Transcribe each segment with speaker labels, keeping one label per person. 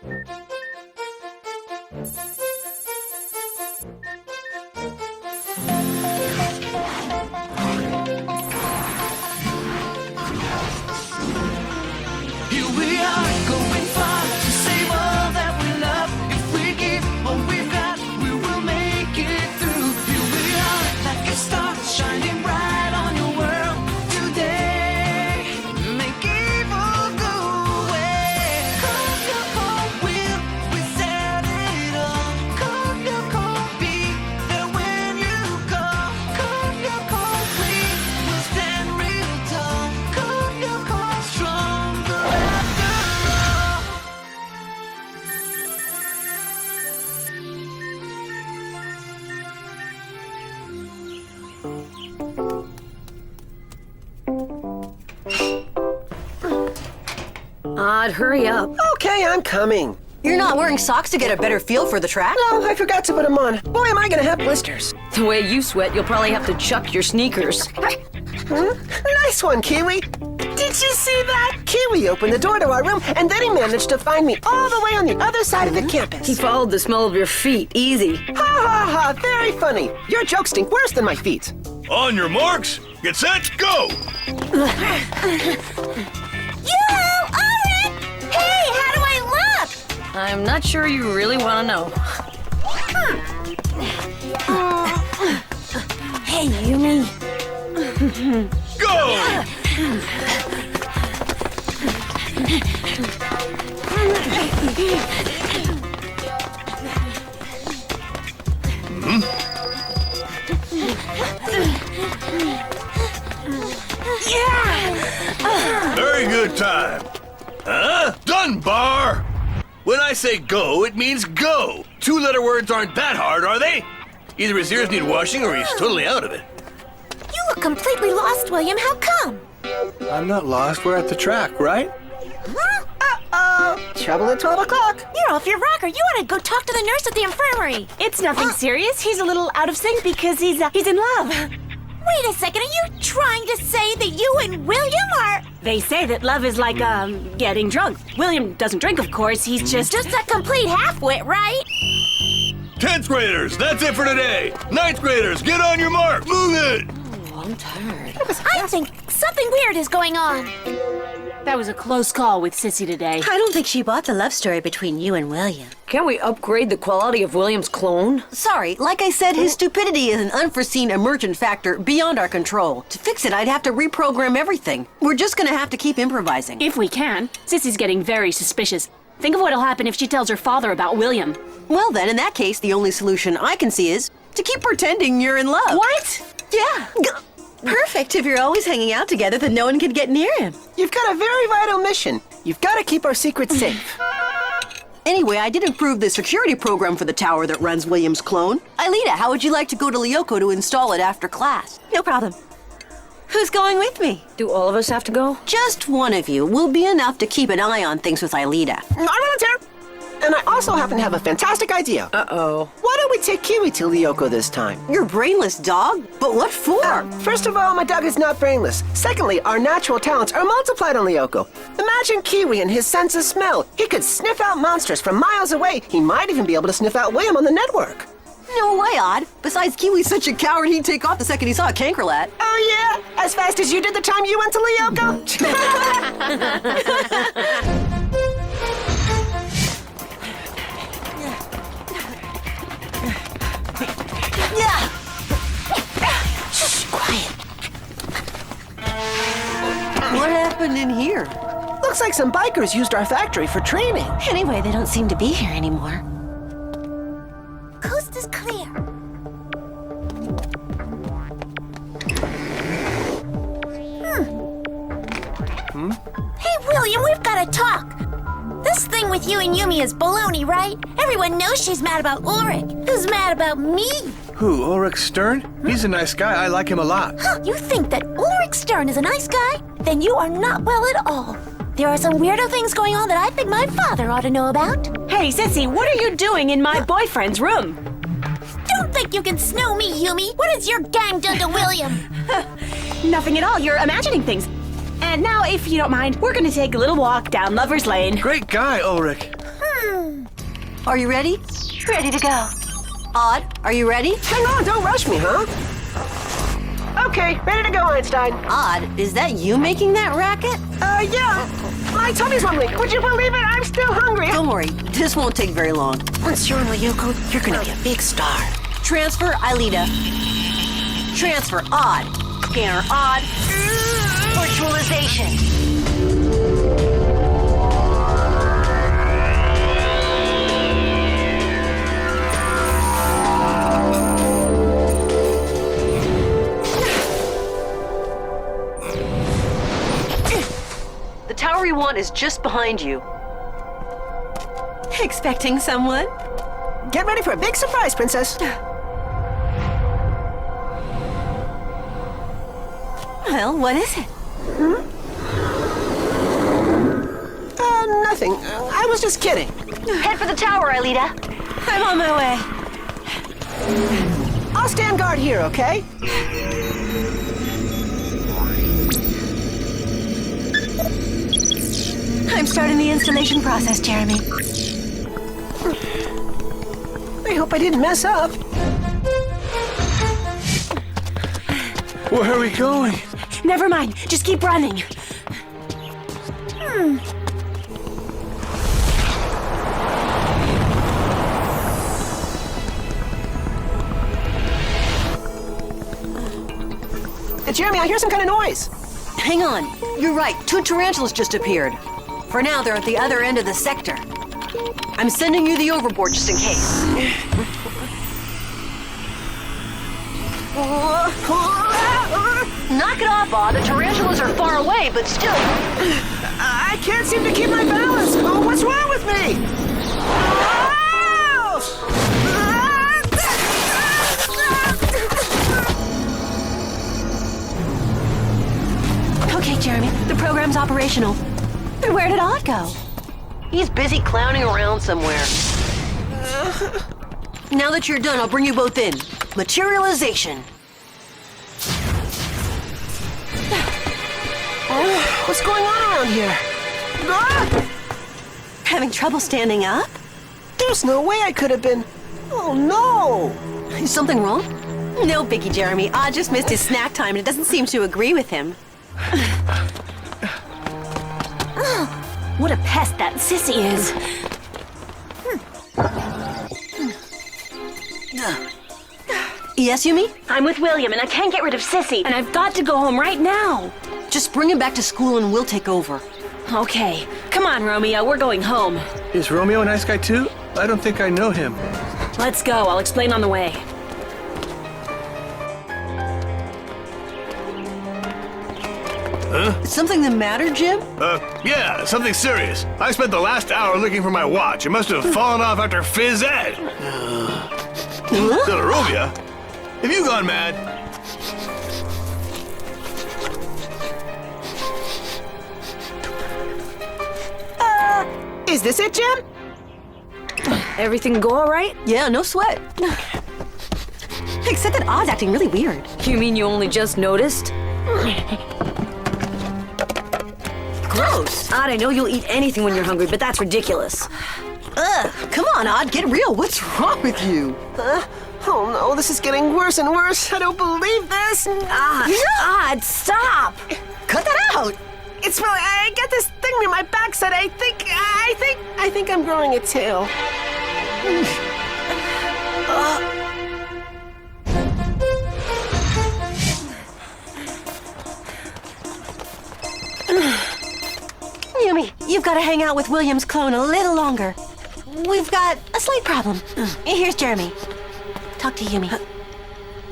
Speaker 1: Here we are, going far to save all that we love. If we give all we've got, we will make it through. Here we are, like a star, shining bright on your world today. Make evil go away. Come your cold will, we set it all. Come your cold, be there when you call. Come your cold, we will stand real tall. Come your cold, stronger after all.
Speaker 2: Odd, hurry up.
Speaker 3: Okay, I'm coming.
Speaker 2: You're not wearing socks to get a better feel for the track?
Speaker 3: No, I forgot to put them on. Boy, am I gonna have blisters.
Speaker 2: The way you sweat, you'll probably have to chuck your sneakers.
Speaker 3: Huh? Nice one, Kiwi. Did you see that? Kiwi opened the door to our room, and then he managed to find me all the way on the other side of the campus.
Speaker 2: He followed the smell of your feet. Easy.
Speaker 3: Ha ha ha, very funny. Your jokes stink worse than my feet.
Speaker 4: On your marks, get set, go!
Speaker 5: Hey, how do I look?
Speaker 2: I'm not sure you really want to know.
Speaker 5: Hey, Yumi.
Speaker 4: Go! Very good time. Huh? Done, Bar! When I say go, it means go. Two-letter words aren't that hard, are they? Either his ears need washing or he's totally out of it.
Speaker 5: You look completely lost, William. How come?
Speaker 6: I'm not lost. We're at the track, right?
Speaker 5: Huh?
Speaker 3: Uh-oh. Trouble at 12 o'clock.
Speaker 5: You're off your rocker. You ought to go talk to the nurse at the infirmary.
Speaker 7: It's nothing serious. He's a little out of sync because he's in love.
Speaker 5: Wait a second. Are you trying to say that you and William are...
Speaker 7: They say that love is like, getting drunk. William doesn't drink, of course. He's just
Speaker 5: Just a complete half-wit, right?
Speaker 4: 10th graders, that's it for today. 9th graders, get on your mark. Move it.
Speaker 2: I'm tired.
Speaker 5: I think something weird is going on.
Speaker 7: That was a close call with Sissy today.
Speaker 8: I don't think she bought the love story between you and William.
Speaker 2: Can't we upgrade the quality of William's clone?
Speaker 8: Sorry, like I said, his stupidity is an unforeseen emergent factor beyond our control. To fix it, I'd have to reprogram everything. We're just gonna have to keep improvising.
Speaker 7: If we can. Sissy's getting very suspicious. Think of what'll happen if she tells her father about William.
Speaker 8: Well then, in that case, the only solution I can see is to keep pretending you're in love.
Speaker 7: What?
Speaker 8: Yeah. Perfect. If you're always hanging out together, then no one can get near him.
Speaker 3: You've got a very vital mission. You've got to keep our secrets safe.
Speaker 8: Anyway, I did improve the security program for the tower that runs William's clone. Aelita, how would you like to go to Lyoko to install it after class? No problem. Who's going with me?
Speaker 2: Do all of us have to go?
Speaker 8: Just one of you will be enough to keep an eye on things with Aelita.
Speaker 3: I volunteer. And I also happen to have a fantastic idea.
Speaker 2: Uh-oh.
Speaker 3: Why don't we take Kiwi to Lyoko this time?
Speaker 8: Your brainless dog? But what for?
Speaker 3: First of all, my dog is not brainless. Secondly, our natural talents are multiplied on Lyoko. Imagine Kiwi and his sense of smell. He could sniff out monsters from miles away. He might even be able to sniff out William on the network.
Speaker 8: No way, Odd. Besides, Kiwi's such a coward, he'd take off the second he saw a cankerlat.
Speaker 3: Oh, yeah? As fast as you did the time you went to Lyoko?
Speaker 8: Yeah!
Speaker 5: Shh, quiet.
Speaker 8: What happened in here?
Speaker 3: Looks like some bikers used our factory for training.
Speaker 8: Anyway, they don't seem to be here anymore.
Speaker 5: Coast is clear. Hey, William, we've got to talk. This thing with you and Yumi is baloney, right? Everyone knows she's mad about Ulrich. Who's mad about me?
Speaker 6: Who, Ulrich Stern? He's a nice guy. I like him a lot.
Speaker 5: Huh, you think that Ulrich Stern is a nice guy? Then you are not well at all. There are some weirdo things going on that I think my father ought to know about.
Speaker 7: Hey, Sissy, what are you doing in my boyfriend's room?
Speaker 5: Don't think you can snow me, Yumi. What has your gang done to William?
Speaker 7: Nothing at all. You're imagining things. And now, if you don't mind, we're going to take a little walk down Lover's Lane.
Speaker 6: Great guy, Ulrich.
Speaker 8: Are you ready?
Speaker 5: Ready to go.
Speaker 8: Odd, are you ready?
Speaker 3: Hang on, don't rush me, huh? Okay, ready to go, Einstein.
Speaker 8: Odd, is that you making that racket?
Speaker 3: Yeah. My tummy's rumbling. Would you believe it? I'm still hungry.
Speaker 8: Don't worry, this won't take very long.
Speaker 3: Once you're in Lyoko, you're gonna be a big star.
Speaker 8: Transfer, Aelita. Transfer, Odd. Scanner, Odd.
Speaker 5: Virtualization.
Speaker 8: The tower we want is just behind you. Expecting someone?
Speaker 3: Get ready for a big surprise, Princess.
Speaker 8: Well, what is it?
Speaker 3: Nothing. I was just kidding.
Speaker 5: Head for the tower, Aelita.
Speaker 8: I'm on my way.
Speaker 3: I'll stand guard here, okay?
Speaker 5: I'm starting the installation process, Jeremy.
Speaker 3: I hope I didn't mess up.
Speaker 6: Where are we going?
Speaker 7: Never mind, just keep running.
Speaker 3: Jeremy, I hear some kind of noise.
Speaker 8: Hang on. You're right. 2 tarantulas just appeared. For now, they're at the other end of the sector. I'm sending you the overboard just in case. Knock it off, Odd. The tarantulas are far away, but still.
Speaker 3: I can't seem to keep my balance. Oh, what's wrong with me?
Speaker 5: Okay, Jeremy, the program's operational. But where did Odd go?
Speaker 8: He's busy clowning around somewhere. Now that you're done, I'll bring you both in. Materialization.
Speaker 3: What's going on around here?
Speaker 8: Having trouble standing up?
Speaker 3: There's no way I could have been. Oh, no.
Speaker 8: Is something wrong? No biggie, Jeremy. Odd just missed his snack time and it doesn't seem to agree with him.
Speaker 7: What a pest that sissy is.
Speaker 8: Yes, Yumi?
Speaker 7: I'm with William and I can't get rid of Sissy, and I've got to go home right now.
Speaker 8: Just bring him back to school and we'll take over.
Speaker 7: Okay, come on, Romeo, we're going home.
Speaker 6: Is Romeo a nice guy too? I don't think I know him.
Speaker 7: Let's go, I'll explain on the way.
Speaker 8: Is something the matter, Jim?
Speaker 4: Yeah, something serious. I spent the last hour looking for my watch. It must have fallen off after phys ed. Delarovia? Have you gone mad?
Speaker 3: Is this it, Jim?
Speaker 2: Everything go all right?
Speaker 8: Yeah, no sweat. Except that Odd's acting really weird.
Speaker 2: You mean you only just noticed?
Speaker 8: Gross.
Speaker 2: Odd, I know you'll eat anything when you're hungry, but that's ridiculous.
Speaker 8: Ugh, come on, Odd, get real. What's wrong with you?
Speaker 3: Oh, no, this is getting worse and worse. I don't believe this.
Speaker 2: Odd, stop!
Speaker 8: Cut that out.
Speaker 3: It's really, I got this thing in my backside. I think I'm growing a tail.
Speaker 5: Yumi, you've got to hang out with William's clone a little longer. We've got a slight problem. Here's Jeremy. Talk to Yumi.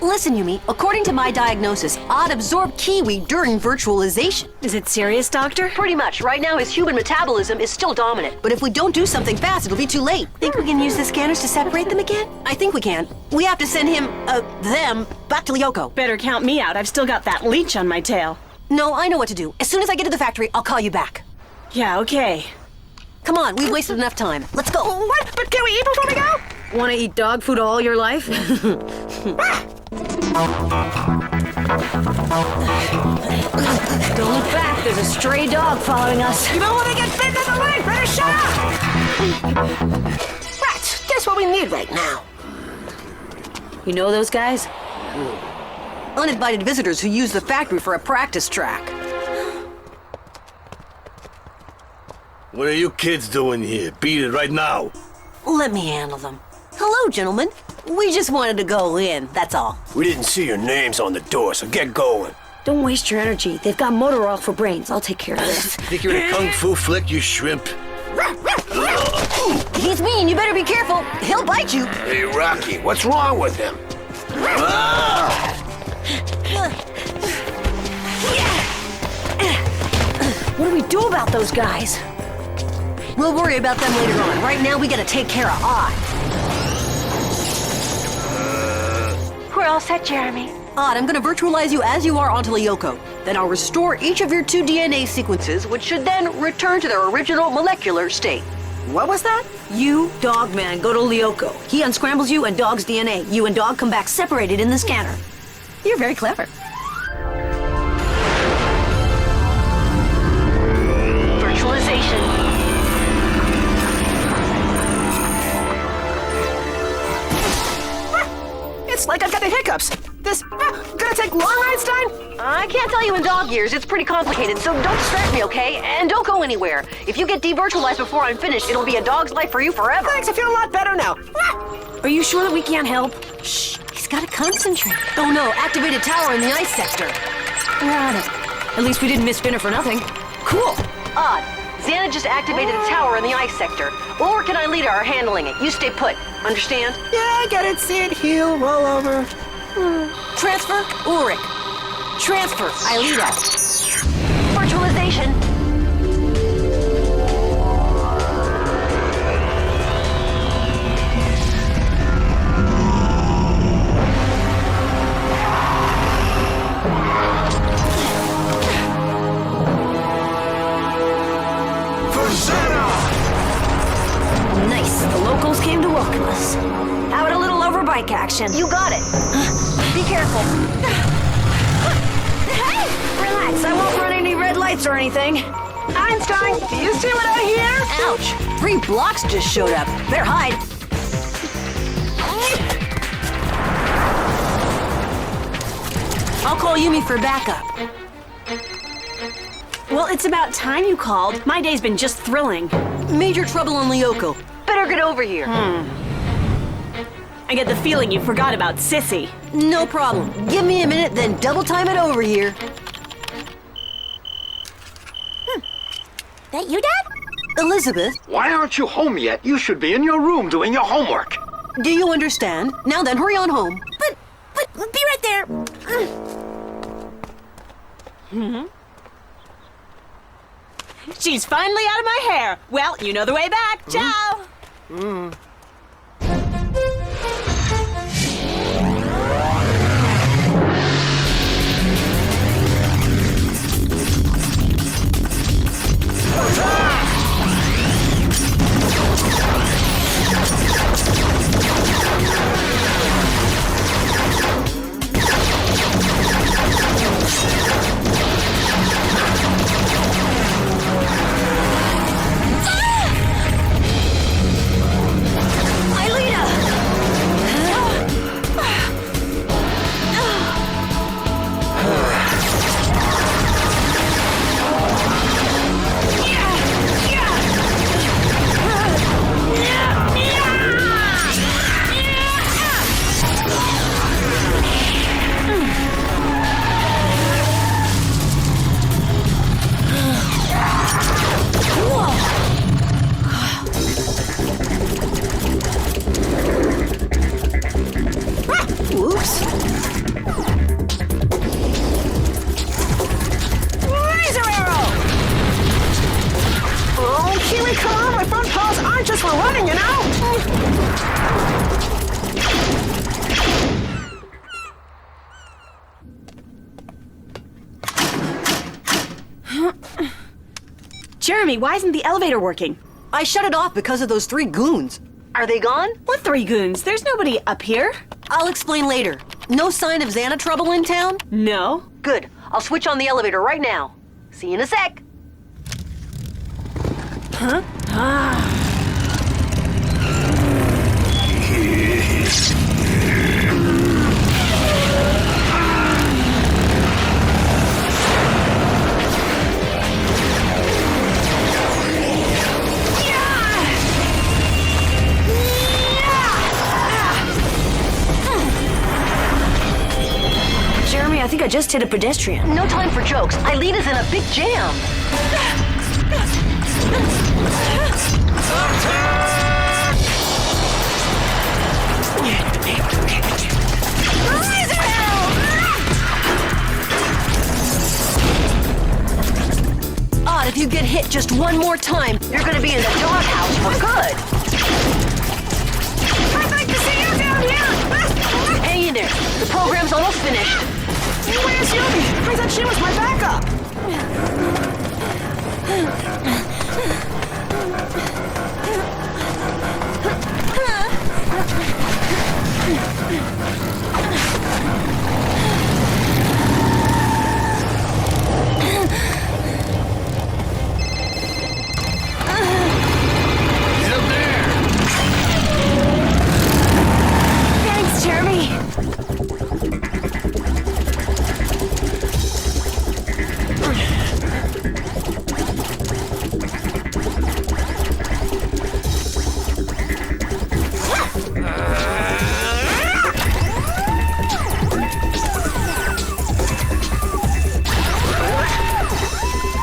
Speaker 8: Listen, Yumi, according to my diagnosis, Odd absorbed kiwi during virtualization.
Speaker 7: Is it serious, Doctor?
Speaker 8: Pretty much. Right now, his human metabolism is still dominant. But if we don't do something fast, it'll be too late.
Speaker 5: Think we can use the scanners to separate them again?
Speaker 8: I think we can. We have to send them, back to Lyoko.
Speaker 7: Better count me out, I've still got that leech on my tail.
Speaker 8: No, I know what to do. As soon as I get to the factory, I'll call you back.
Speaker 7: Yeah, okay.
Speaker 8: Come on, we've wasted enough time. Let's go.
Speaker 3: What? But can we eat before we go?
Speaker 2: Want to eat dog food all your life? Don't look back, there's a stray dog following us.
Speaker 3: You don't want to get bitten in the leg, better shut up! Rats, just what we need right now.
Speaker 2: You know those guys?
Speaker 8: Uninvited visitors who use the factory for a practice track.
Speaker 4: What are you kids doing here? Beat it right now.
Speaker 8: Let me handle them. Hello, gentlemen. We just wanted to go in, that's all.
Speaker 9: We didn't see your names on the door, so get going.
Speaker 2: Don't waste your energy. They've got motor oil for brains. I'll take care of this.
Speaker 4: Think you're in a kung fu flick, you shrimp?
Speaker 8: He's mean, you better be careful. He'll bite you.
Speaker 9: Hey, Rocky, what's wrong with him?
Speaker 2: What do we do about those guys?
Speaker 8: We'll worry about them later on. Right now, we gotta take care of Odd.
Speaker 5: We're all set, Jeremy.
Speaker 8: Odd, I'm gonna virtualize you as you are onto Lyoko. Then I'll restore each of your 2 DNA sequences, which should then return to their original molecular state.
Speaker 3: What was that?
Speaker 2: You, Dogman, go to Lyoko. He unscrambles you and Dog's DNA. You and Dog come back separated in the scanner.
Speaker 8: You're very clever.
Speaker 5: Virtualization.
Speaker 3: It's like I've got the hiccups. This gonna take long, Einstein?
Speaker 8: I can't tell you in dog years. It's pretty complicated, so don't distract me, okay? And don't go anywhere. If you get devirtualized before I'm finished, it'll be a dog's life for you forever.
Speaker 3: Thanks, I feel a lot better now.
Speaker 2: Are you sure that we can't help?
Speaker 8: Shh, he's gotta concentrate. Oh no, activated tower in the ice sector.
Speaker 2: We're on it. At least we didn't miss dinner for nothing.
Speaker 8: Cool. Odd. Xana just activated a tower in the ice sector. Ulrich and Ilita are handling it. You stay put. Understand?
Speaker 3: Yeah, I get it. See it heal, roll over.
Speaker 8: Transfer, Ulrich. Transfer, Ilita. Virtualization.
Speaker 2: Nice. The locals came to welcome us. How about a little overbike action?
Speaker 8: You got it. Be careful.
Speaker 2: Hey! Relax. I won't run any red lights or anything.
Speaker 3: Einstein, do you see what I hear?
Speaker 8: Ouch. 3 blocks just showed up. Better hide. I'll call Yumi for backup.
Speaker 7: Well, it's about time you called. My day's been just thrilling.
Speaker 8: Major trouble on Lyoko. Better get over here.
Speaker 7: I get the feeling you forgot about Sissy.
Speaker 8: No problem. Give me a minute, then double time it over here.
Speaker 5: That you, Dad?
Speaker 8: Elizabeth,
Speaker 9: Why aren't you home yet? You should be in your room doing your homework.
Speaker 8: do you understand? Now then, hurry on home.
Speaker 5: But, be right there.
Speaker 7: She's finally out of my hair. Well, you know the way back. Ciao.
Speaker 8: Oops.
Speaker 3: Laser arrow! Oh, Kiwi, come on! My front paws aren't just for running, you know?
Speaker 7: Jeremy, why isn't the elevator working?
Speaker 8: I shut it off because of those 3 goons. Are they gone?
Speaker 7: What 3 goons? There's nobody up here.
Speaker 8: I'll explain later. No sign of Xana trouble in town?
Speaker 7: No.
Speaker 8: Good. I'll switch on the elevator right now. See you in a sec.
Speaker 2: Jeremy, I think I just hit a pedestrian.
Speaker 8: No time for jokes. Aelita's in a big jam. Odd, if you get hit just one more time, you're gonna be in the doghouse for good.
Speaker 3: I'd like to see you down here!
Speaker 8: Hang in there. The program's almost finished.
Speaker 3: Where's Yumi? I thought she was my backup.
Speaker 4: Get up there!
Speaker 2: Thanks, Jeremy.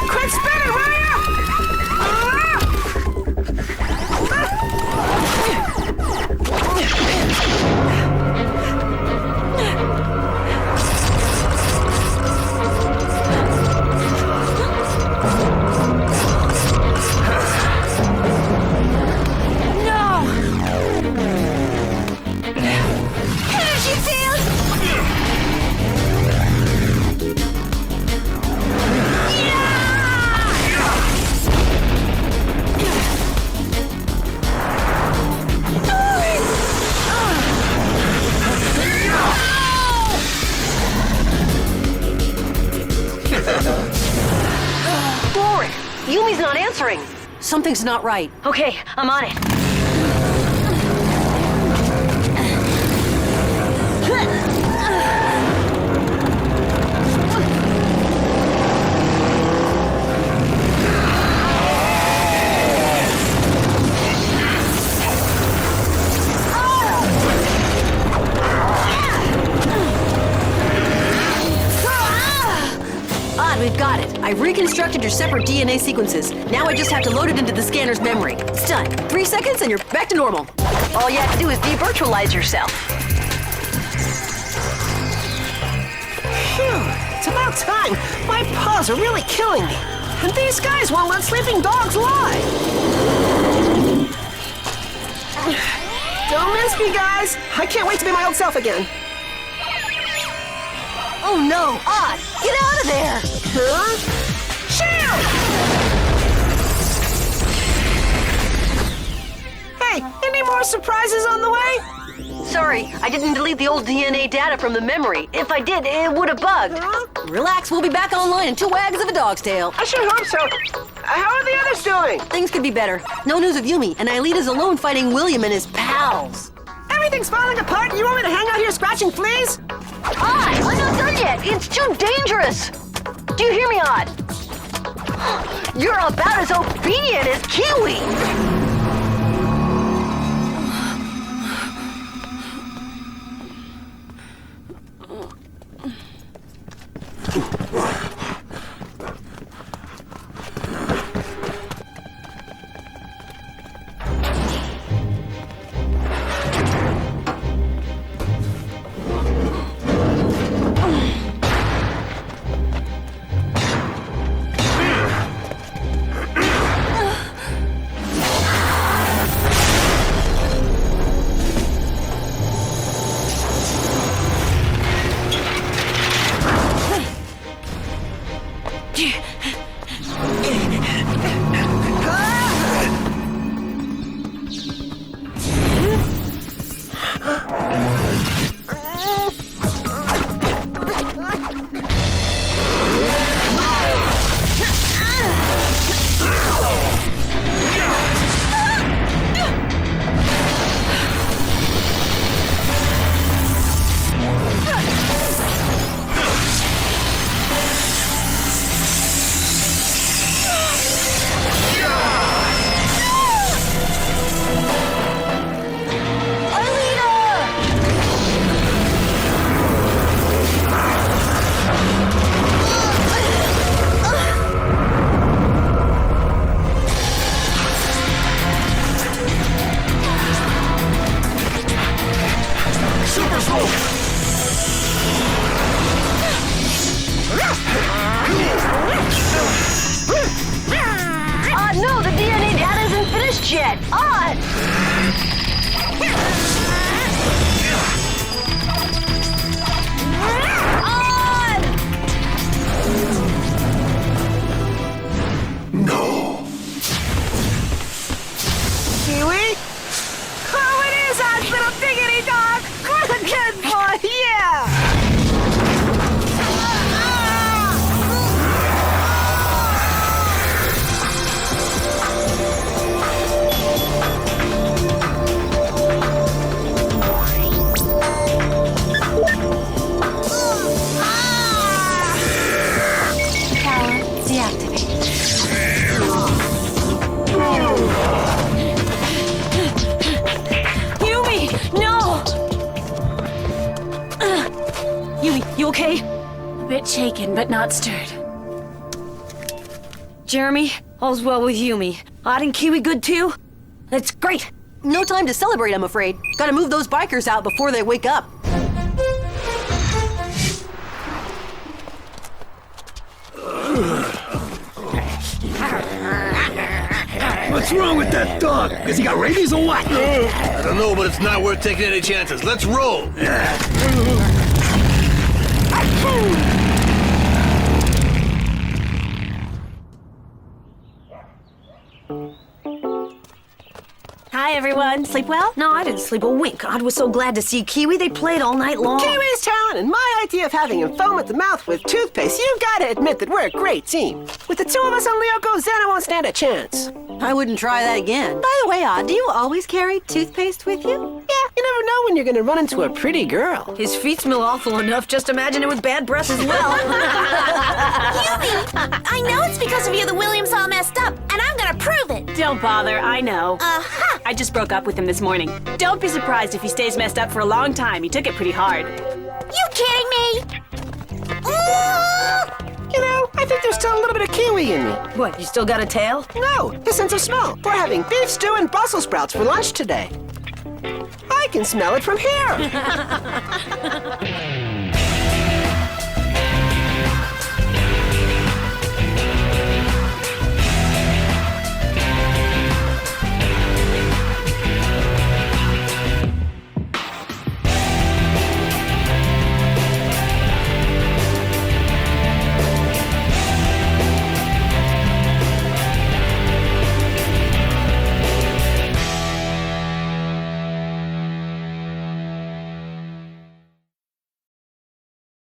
Speaker 3: Quit spinning, will ya?
Speaker 8: Warwick, Yumi's not answering. Something's not right.
Speaker 2: Okay, I'm on it.
Speaker 8: Odd, we've got it. I've reconstructed your separate DNA sequences. Now I just have to load it into the scanner's memory. It's done. 3 seconds and you're back to normal. All you have to do is de-virtualize yourself.
Speaker 3: Phew, it's about time. My paws are really killing me. And these guys won't let sleeping dogs lie. Don't miss me, guys. I can't wait to be my old self again.
Speaker 8: Oh no, Odd, get out of there!
Speaker 3: Huh? Shield! Hey, any more surprises on the way?
Speaker 8: Sorry, I didn't delete the old DNA data from the memory. If I did, it would have bugged.
Speaker 3: Huh?
Speaker 8: Relax, we'll be back online in 2 wags of a dog's tail.
Speaker 3: I sure hope so. How are the others doing?
Speaker 8: Things could be better. No news of Yumi, and Aelita's alone fighting William and his pals.
Speaker 3: Everything's falling apart and you want me to hang out here scratching fleas?
Speaker 8: Odd, I'm not done yet. It's too dangerous. Do you hear me, Odd? You're about as obedient as Kiwi. Space jet, on!
Speaker 3: Kiwi? Oh, it is us, little diggity dog! Good boy, yeah!
Speaker 5: Power deactivated.
Speaker 2: Yumi, no! Yumi, you okay?
Speaker 7: A bit shaken, but not stirred.
Speaker 2: Jeremy, all's well with Yumi. Odd and Kiwi good too? That's great.
Speaker 8: No time to celebrate, I'm afraid. Gotta move those bikers out before they wake up.
Speaker 9: What's wrong with that dog? Has he got rabies or what?
Speaker 4: I don't know, but it's not worth taking any chances. Let's roll.
Speaker 7: Hi, everyone. Sleep well?
Speaker 2: No, I didn't sleep a wink. I was so glad to see Kiwi. They played all night long.
Speaker 3: Kiwi's talent and my idea of having him foam at the mouth with toothpaste, you gotta admit that we're a great team. With the two of us on Lyoko, Xana won't stand a chance.
Speaker 8: I wouldn't try that again. By the way, do you always carry toothpaste with you?
Speaker 3: Yeah, you never know when you're gonna run into a pretty girl.
Speaker 2: His feet smell awful enough. Just imagine it with bad breath as well.
Speaker 5: Yumi! I know it's because of you that William's all messed up, and I'm gonna prove it!
Speaker 7: Don't bother, I know.
Speaker 5: Uh-huh!
Speaker 7: I just broke up with him this morning. Don't be surprised if he stays messed up for a long time. He took it pretty hard.
Speaker 5: You kidding me? Ooh!
Speaker 3: You know, I think there's still a little bit of Kiwi in me.
Speaker 2: What, you still got a tail?
Speaker 3: No, his sense of smell. We're having beef stew and Brussels sprouts for lunch today. I can smell it from here.